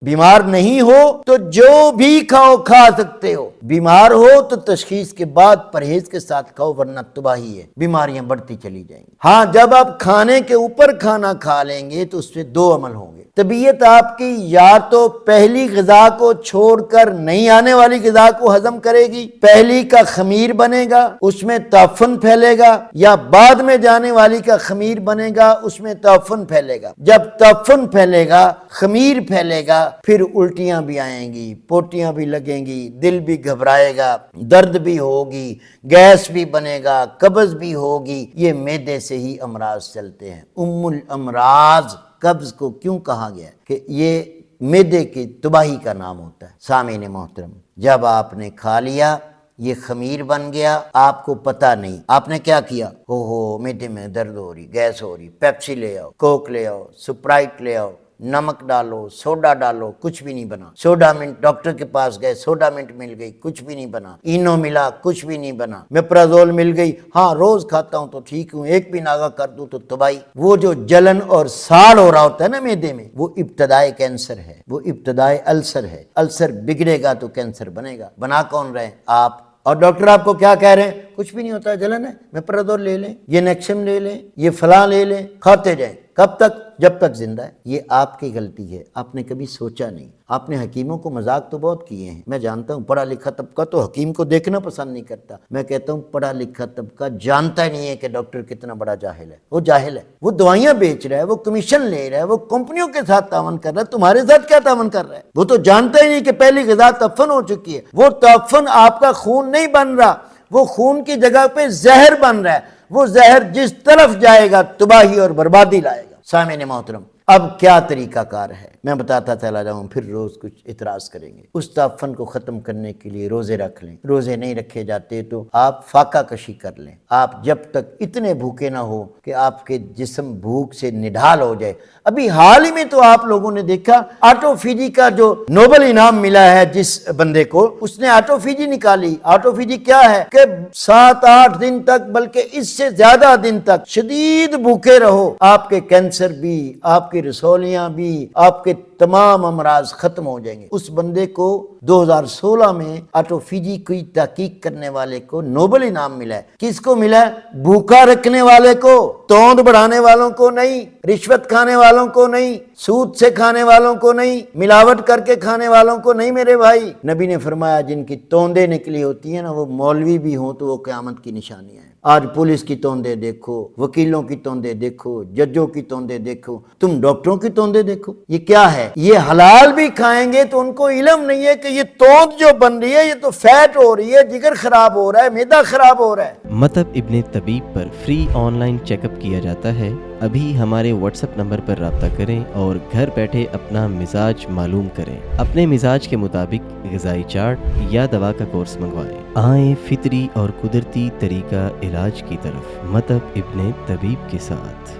بیمار نہیں ہو تو جو بھی کھاؤ کھا سکتے ہو، بیمار ہو تو تشخیص کے بعد پرہیز کے ساتھ کھاؤ ورنہ تباہی ہے، بیماریاں بڑھتی چلی جائیں گی۔ ہاں جب آپ کھانے کے اوپر کھانا کھا لیں گے تو اس پہ دو عمل ہوں گے۔ طبیعت آپ کی یا تو پہلی غذا کو چھوڑ کر نئی آنے والی غذا کو ہضم کرے گی، پہلی کا خمیر بنے گا اس میں تعفن پھیلے گا، یا بعد میں جانے والی کا خمیر بنے گا اس میں تعفن پھیلے گا۔ جب تعفن پھیلے گا، خمیر پھیلے گا، پھر الٹیاں بھی آئیں گی، پوٹیاں بھی لگیں گی، دل بھی گھبرائے گا، درد بھی ہوگی، گیس بھی بنے گا، قبض بھی ہوگی۔ یہ معدے سے ہی امراض چلتے ہیں۔ ام الامراض قبض کو کیوں کہا گیا کہ یہ معدے کی تباہی کا نام ہوتا ہے۔ سامعین محترم، جب آپ نے کھا لیا، یہ خمیر بن گیا، آپ کو پتہ نہیں، آپ نے کیا کیا، ہو معدے میں درد ہو رہی، گیس ہو رہی، پیپسی لے آؤ، کوک لے آؤ، سپرائٹ لے آؤ، نمک ڈالو، سوڈا ڈالو، کچھ بھی نہیں بنا۔ سوڈا منٹ، ڈاکٹر کے پاس گئے، سوڈا منٹ مل گئی، کچھ بھی نہیں بنا۔ اینو ملا، کچھ بھی نہیں بنا۔ میپرازول مل گئی، ہاں روز کھاتا ہوں تو ٹھیک ہوں، ایک بھی ناغہ کر دوں تو تباہی۔ وہ جو جلن اور ساڑ ہو رہا ہوتا ہے نا معدے میں، وہ ابتدائے کینسر ہے، وہ ابتدائے السر ہے۔ السر بگڑے گا تو کینسر بنے گا۔ بنا کون رہے؟ آپ۔ اور ڈاکٹر آپ کو کیا کہہ رہے ہیں؟ کچھ بھی نہیں ہوتا، جلن ہے، میپرازول لے لیں، یہ نیکسم لے لیں، یہ فلاں لے لیں، کھاتے جائیں۔ کب تک؟ جب تک زندہ ہے۔ یہ آپ کی غلطی ہے، آپ نے کبھی سوچا نہیں۔ آپ نے حکیموں کو مذاق تو بہت کیے ہیں، میں جانتا ہوں پڑھا لکھا طبقہ تو حکیم کو دیکھنا پسند نہیں کرتا۔ میں کہتا ہوں پڑھا لکھا طبقہ جانتا ہی نہیں ہے کہ ڈاکٹر کتنا بڑا جاہل ہے۔ وہ جاہل ہے، وہ دوائیاں بیچ رہا ہے، وہ کمیشن لے رہا ہے، وہ کمپنیوں کے ساتھ تعاون کر رہا ہے، تمہارے ساتھ کیا تعاون کر رہا ہے؟ وہ تو جانتا ہی نہیں کہ پہلی غذا تعفن ہو چکی ہے۔ وہ تعفن آپ کا خون نہیں بن رہا، وہ خون کی جگہ پہ زہر بن رہا ہے۔ وہ زہر جس طرف جائے گا تباہی اور بربادی لائے گا۔ سامعین محترم، اب کیا طریقہ کار ہے میں بتاتا چلا جاؤں، پھر روز کچھ اعتراض کریں گے۔ اس تعفن کو ختم کرنے کے لیے روزے رکھ لیں، روزے نہیں رکھے جاتے تو آپ فاقہ کشی کر لیں۔ آپ جب تک اتنے بھوکے نہ ہو کہ آپ کے جسم بھوک سے نڈھال ہو جائے۔ ابھی حال ہی میں تو آپ لوگوں نے دیکھا آٹوفیجی کا جو نوبل انعام ملا ہے جس بندے کو، اس نے آٹوفیجی نکالی۔ آٹوفیجی کیا ہے کہ 7-8 دن تک بلکہ اس سے زیادہ دن تک شدید بھوکے رہو، آپ کے کینسر بھی، آپ کی رسولیاں بھی، آپ کے تمام امراض ختم ہو جائیں گے۔ اس بندے کو 2016 میں آٹوفیجی کی تحقیق کرنے والے کو نوبل انعام ملا ہے۔ کس کو ملا ہے؟ بھوکا رکھنے والے کو، توند بڑھانے والوں کو نہیں، رشوت کھانے والوں کو نہیں، سود سے کھانے والوں کو نہیں، ملاوٹ کر کے کھانے والوں کو نہیں میرے بھائی۔ نبی نے فرمایا جن کی توندیں نکلی ہوتی ہیں نا، وہ مولوی بھی ہوں تو وہ قیامت کی نشانیاں ہیں۔ آج پولیس کی توندیں دیکھو، وکیلوں کی توندیں دیکھو، ججوں کی توندیں دیکھو، تم ڈاکٹروں کی توندیں دیکھو۔ یہ کیا ہے؟ یہ حلال بھی کھائیں گے تو ان کو علم نہیں ہے کہ یہ توند جو بن رہی ہے یہ تو فیٹ ہو رہی ہے، جگر خراب ہو رہا ہے، معدہ خراب ہو رہا ہے۔ مطب ابن طبیب پر free online check up کیا جاتا ہے۔ ابھی ہمارے واٹس ایپ نمبر پر رابطہ کریں اور گھر بیٹھے اپنا مزاج معلوم کریں۔ اپنے مزاج کے مطابق غذائی چارٹ یا دوا کا کورس منگوائیں۔ آئیں فطری اور قدرتی طریقہ علاج کی طرف، مطب ابن طبیب کے ساتھ۔